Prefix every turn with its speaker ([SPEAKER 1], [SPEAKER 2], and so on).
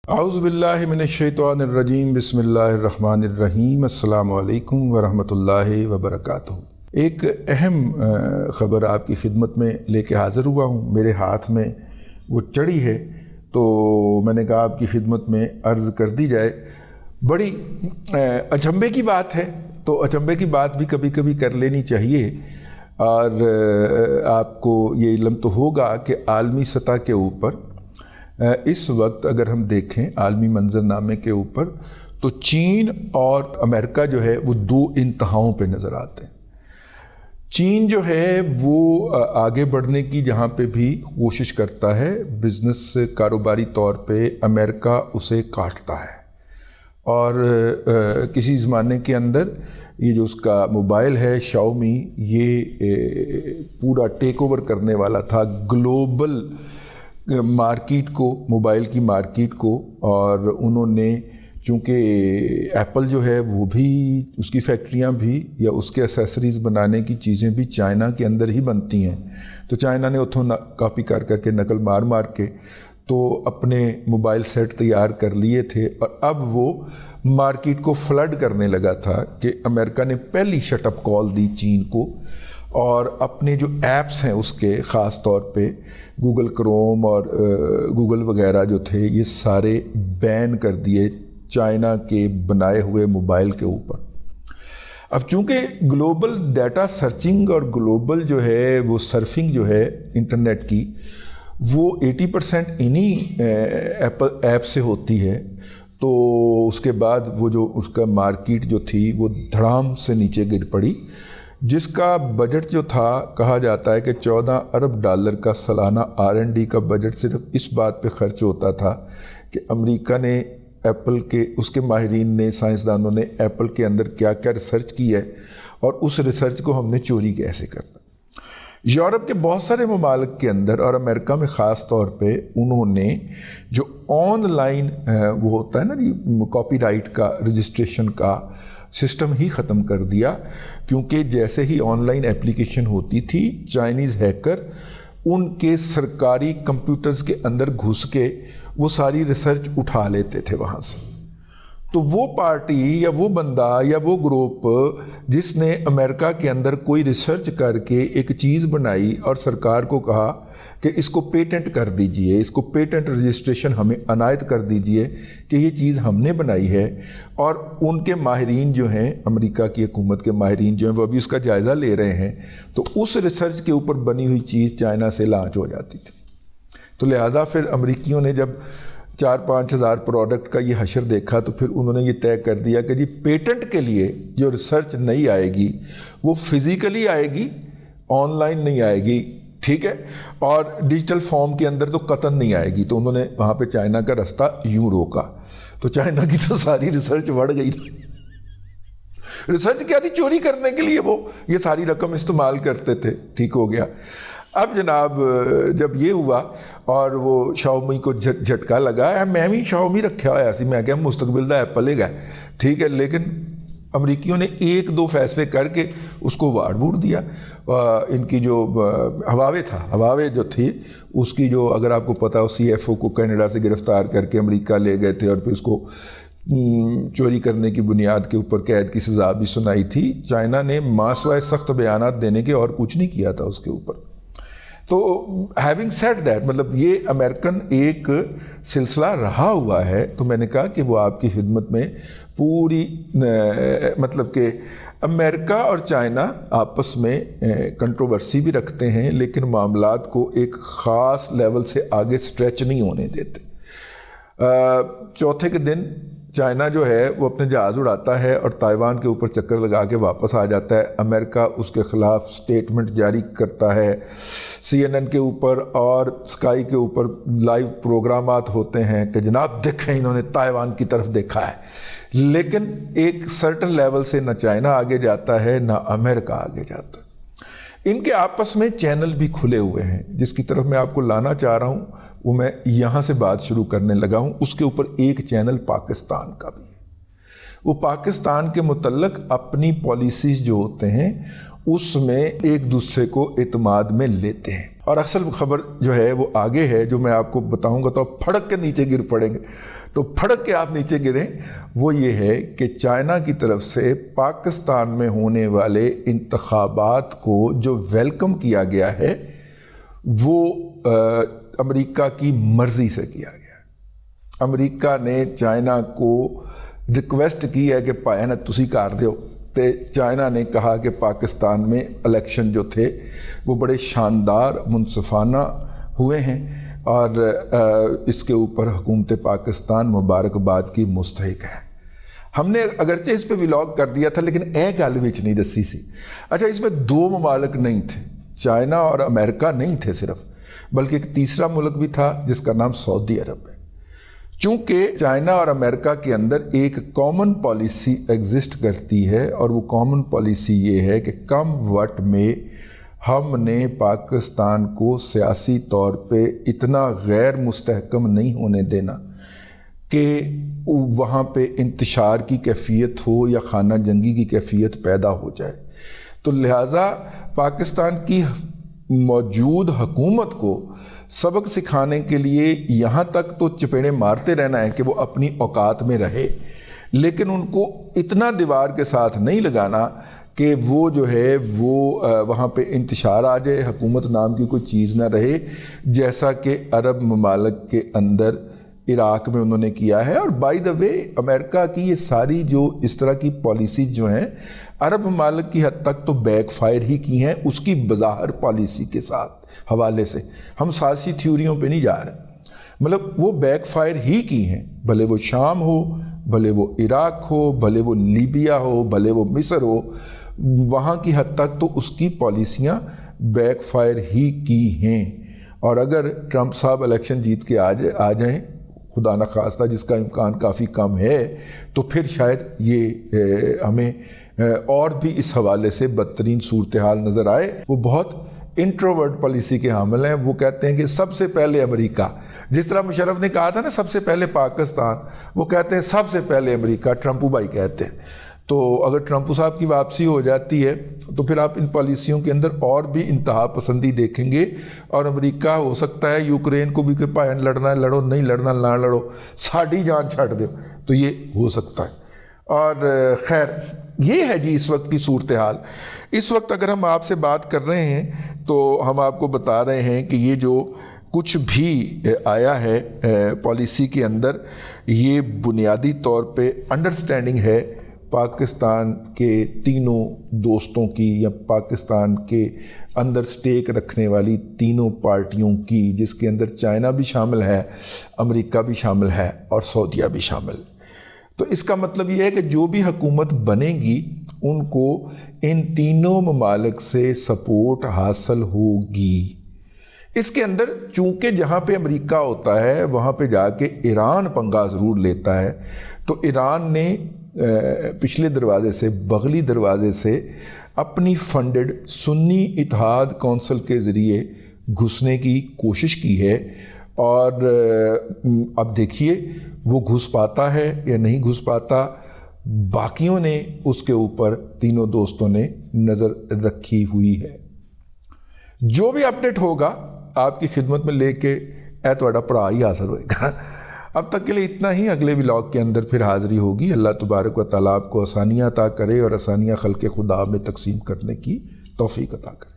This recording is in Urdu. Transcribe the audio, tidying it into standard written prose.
[SPEAKER 1] اعوذ باللہ من الشیطان الرجیم بسم اللہ الرحمن الرحیم السلام علیکم ورحمۃ اللہ وبرکاتہ۔ ایک اہم خبر آپ کی خدمت میں لے کے حاضر ہوا ہوں۔ میرے ہاتھ میں وہ چڑھی ہے تو میں نے کہا آپ کی خدمت میں عرض کر دی جائے۔ بڑی اچنبھے کی بات ہے، تو اچنبھے کی بات بھی کبھی کبھی کر لینی چاہیے۔ اور آپ کو یہ علم تو ہوگا کہ عالمی سطح کے اوپر اس وقت اگر ہم دیکھیں عالمی منظرنامے کے اوپر تو چین اور امریکہ جو ہے وہ دو انتہاؤں پہ نظر آتے ہیں۔ چین جو ہے وہ آگے بڑھنے کی جہاں پہ بھی کوشش کرتا ہے بزنس کاروباری طور پہ، امریکہ اسے کاٹتا ہے۔ اور کسی زمانے کے اندر یہ جو اس کا موبائل ہے شاؤمی، یہ پورا ٹیک اوور کرنے والا تھا گلوبل مارکیٹ کو، موبائل کی مارکیٹ کو۔ اور انہوں نے چونکہ ایپل جو ہے وہ بھی، اس کی فیکٹریاں بھی یا اس کے ایسیسریز بنانے کی چیزیں بھی چائنا کے اندر ہی بنتی ہیں، تو چائنا نے اتھوں کاپی کر کے نقل مار کے تو اپنے موبائل سیٹ تیار کر لیے تھے۔ اور اب وہ مارکیٹ کو فلڈ کرنے لگا تھا کہ امریکہ نے پہلی شٹ اپ کال دی چین کو، اور اپنے جو ایپس ہیں اس کے خاص طور پہ گوگل کروم اور گوگل وغیرہ جو تھے یہ سارے بین کر دیے چائنا کے بنائے ہوئے موبائل کے اوپر۔ اب چونکہ گلوبل ڈیٹا سرچنگ اور گلوبل جو ہے وہ سرفنگ جو ہے انٹرنیٹ کی، وہ 80% انہی ایپ سے ہوتی ہے، تو اس کے بعد وہ جو اس کا مارکیٹ جو تھی وہ دھڑام سے نیچے گر پڑی، جس کا بجٹ جو تھا کہا جاتا ہے کہ $14 ارب کا سالانہ R&D کا بجٹ صرف اس بات پہ خرچ ہوتا تھا کہ امریکہ نے ایپل کے، اس کے ماہرین نے، سائنسدانوں نے ایپل کے اندر کیا کیا ریسرچ کی ہے اور اس ریسرچ کو ہم نے چوری کیسے کرنا۔ یورپ کے بہت سارے ممالک کے اندر اور امریکہ میں خاص طور پہ انہوں نے جو آن لائن وہ ہوتا ہے نا جی کاپی رائٹ کا رجسٹریشن کا سسٹم ہی ختم کر دیا، کیونکہ جیسے ہی آن لائن اپلیکیشن ہوتی تھی چائنیز ہیکر ان کے سرکاری کمپیوٹرز کے اندر گھس کے وہ ساری ریسرچ اٹھا لیتے تھے وہاں سے۔ تو وہ پارٹی یا وہ بندہ یا وہ گروپ جس نے امریکہ کے اندر کوئی ریسرچ کر کے ایک چیز بنائی اور سرکار کو کہا کہ اس کو پیٹنٹ کر دیجئے، اس کو پیٹنٹ رجسٹریشن ہمیں عنایت کر دیجئے کہ یہ چیز ہم نے بنائی ہے، اور ان کے ماہرین جو ہیں، امریکہ کی حکومت کے ماہرین جو ہیں وہ ابھی اس کا جائزہ لے رہے ہیں، تو اس ریسرچ کے اوپر بنی ہوئی چیز چائنا سے لانچ ہو جاتی تھی۔ تو لہٰذا پھر امریکیوں نے جب 4-5 ہزار پروڈکٹ کا یہ حشر دیکھا تو پھر انہوں نے یہ طے کر دیا کہ جی پیٹنٹ کے لیے جو ریسرچ نہیں آئے گی وہ فزیکلی آئے گی، آن لائن نہیں آئے گی، ٹھیک ہے، اور ڈیجیٹل فارم کے اندر تو قطعاً نہیں آئے گی۔ تو انہوں نے وہاں پہ چائنا کا رستہ یوں روکا، تو چائنا کی تو ساری ریسرچ بڑھ گئی۔ ریسرچ کیا تھی؟ چوری کرنے کے لیے وہ یہ ساری رقم استعمال کرتے تھے، ٹھیک ہو گیا۔ اب جناب جب یہ ہوا اور وہ شاؤمی کو جھٹکا لگا، میں بھی شاؤمی رکھا ہوا سی، میں کہ مستقبل دا ایپل ہی گا، ٹھیک ہے، لیکن امریکیوں نے 1-2 فیصلے کر کے اس کو واڑ بوڑ دیا۔ ان کی جو ہواوے جو تھی اس کی جو، اگر آپ کو پتا ہو، CFO کو کینیڈا سے گرفتار کر کے امریکہ لے گئے تھے اور پھر اس کو چوری کرنے کی بنیاد کے اوپر قید کی سزا بھی سنائی تھی۔ چائنا نے ماں سوائے سخت بیانات دینے کے اور کچھ نہیں کیا تھا اس کے اوپر۔ تو ہیونگ سیڈ دیٹ، مطلب یہ امریکن ایک سلسلہ رہا ہوا ہے، تو میں نے کہا کہ وہ آپ کی خدمت میں پوری، مطلب کہ امریکہ اور چائنا آپس میں کنٹروورسی بھی رکھتے ہیں لیکن معاملات کو ایک خاص لیول سے آگے سٹریچ نہیں ہونے دیتے۔ چوتھے کے دن چائنا جو ہے وہ اپنے جہاز اڑاتا ہے اور تائیوان کے اوپر چکر لگا کے واپس آ جاتا ہے۔ امریکہ اس کے خلاف سٹیٹمنٹ جاری کرتا ہے، CNN کے اوپر اور اسکائی کے اوپر لائیو پروگرامات ہوتے ہیں کہ جناب دیکھیں انہوں نے تائیوان کی طرف دیکھا ہے، لیکن ایک سرٹن لیول سے نہ چائنا آگے جاتا ہے نہ امریکہ آگے جاتا ہے۔ ان کے آپس میں چینل بھی کھلے ہوئے ہیں، جس کی طرف میں آپ کو لانا چاہ رہا ہوں وہ میں یہاں سے بات شروع کرنے لگا ہوں۔ اس کے اوپر ایک چینل پاکستان کا بھی ہے، وہ پاکستان کے متعلق اپنی پالیسیز جو ہوتے ہیں اس میں ایک دوسرے کو اعتماد میں لیتے ہیں۔ اور اصل خبر جو ہے وہ آگے ہے، جو میں آپ کو بتاؤں گا تو آپ پھڑک کے نیچے گر پڑیں گے، تو پھڑک کے آپ نیچے گریں۔ وہ یہ ہے کہ چائنا کی طرف سے پاکستان میں ہونے والے انتخابات کو جو ویلکم کیا گیا ہے وہ امریکہ کی مرضی سے کیا گیا۔ امریکہ نے چائنا کو ریکویسٹ کی ہے کہ پائے تسی کر دیو، تے چائنا نے کہا کہ پاکستان میں الیکشن جو تھے وہ بڑے شاندار منصفانہ ہوئے ہیں، اور اس کے اوپر حکومت پاکستان مبارکباد کی مستحق ہے۔ ہم نے اگرچہ اس پہ ولاگ کر دیا تھا لیکن ایک گل وچ نہیں دسی سی۔ اچھا، اس میں دو ممالک نہیں تھے، چائنا اور امریکہ نہیں تھے صرف، بلکہ ایک تیسرا ملک بھی تھا جس کا نام سعودی عرب ہے۔ چونکہ چائنا اور امریکہ کے اندر ایک کامن پالیسی ایگزسٹ کرتی ہے، اور وہ کامن پالیسی یہ ہے کہ کم وقت میں ہم نے پاکستان کو سیاسی طور پہ اتنا غیر مستحکم نہیں ہونے دینا کہ وہاں پہ انتشار کی کیفیت ہو یا خانہ جنگی کی کیفیت پیدا ہو جائے۔ تو لہٰذا پاکستان کی موجود حکومت کو سبق سکھانے کے لیے یہاں تک تو چپیڑے مارتے رہنا ہے کہ وہ اپنی اوقات میں رہے، لیکن ان کو اتنا دیوار کے ساتھ نہیں لگانا کہ وہ جو ہے وہ وہاں پہ انتشار آ جائے، حکومت نام کی کوئی چیز نہ رہے، جیسا کہ عرب ممالک کے اندر عراق میں انہوں نے کیا ہے۔ اور بائی دا وے امریکہ کی یہ ساری جو اس طرح کی پالیسیز جو ہیں عرب ممالک کی حد تک تو بیک فائر ہی کی ہیں، اس کی بظاہر پالیسی کے ساتھ حوالے سے۔ ہم سیاسی تھیوریوں پہ نہیں جا رہے، مطلب وہ بیک فائر ہی کی ہیں، بھلے وہ شام ہو، بھلے وہ عراق ہو، بھلے وہ لیبیا ہو، بھلے وہ مصر ہو، وہاں کی حد تک تو اس کی پالیسیاں بیک فائر ہی کی ہیں۔ اور اگر ٹرمپ صاحب الیکشن جیت کے آ جائیں، خدا نخواستہ جس کا امکان کافی کم ہے، تو پھر شاید یہ ہمیں اور بھی اس حوالے سے بدترین صورتحال نظر آئے۔ وہ بہت انٹروورٹ پالیسی کے حامل ہیں، وہ کہتے ہیں کہ سب سے پہلے امریکہ، جس طرح مشرف نے کہا تھا نا سب سے پہلے پاکستان، وہ کہتے ہیں سب سے پہلے امریکہ، ٹرمپو بھائی کہتے ہیں۔ تو اگر ٹرمپ صاحب کی واپسی ہو جاتی ہے تو پھر آپ ان پالیسیوں کے اندر اور بھی انتہا پسندی دیکھیں گے، اور امریکہ ہو سکتا ہے یوکرین کو بھی کہ بھائی لڑنا ہے لڑو، نہیں لڑنا نہ لڑو، ساڑھی جان چھڑ دو، تو یہ ہو سکتا ہے۔ اور خیر یہ ہے جی اس وقت کی صورتحال۔ اس وقت اگر ہم آپ سے بات کر رہے ہیں تو ہم آپ کو بتا رہے ہیں کہ یہ جو کچھ بھی آیا ہے پالیسی کے اندر، یہ بنیادی طور پہ انڈرسٹینڈنگ ہے پاکستان کے تینوں دوستوں کی، یا پاکستان کے اندر سٹیک رکھنے والی تینوں پارٹیوں کی، جس کے اندر چائنا بھی شامل ہے، امریکہ بھی شامل ہے اور سعودیہ بھی شامل ہے۔ تو اس کا مطلب یہ ہے کہ جو بھی حکومت بنے گی ان کو ان تینوں ممالک سے سپورٹ حاصل ہوگی۔ اس کے اندر چونکہ جہاں پہ امریکہ ہوتا ہے وہاں پہ جا کے ایران پنگا ضرور لیتا ہے، تو ایران نے پچھلے دروازے سے، بغلی دروازے سے اپنی فنڈڈ سنی اتحاد کونسل کے ذریعے گھسنے کی کوشش کی ہے، اور اب دیکھیے وہ گھس پاتا ہے یا نہیں گھس پاتا۔ باقیوں نے اس کے اوپر تینوں دوستوں نے نظر رکھی ہوئی ہے۔ جو بھی اپڈیٹ ہوگا آپ کی خدمت میں لے کے اے تہاڈا بھرا ہی حاضر ہوئے گا۔ اب تک کے لیے اتنا ہی، اگلے ولاگ کے اندر پھر حاضری ہوگی۔ اللہ تبارک و تعالیٰ آپ کو آسانیاں عطا کرے اور آسانیاں خلق خدا میں تقسیم کرنے کی توفیق عطا کرے۔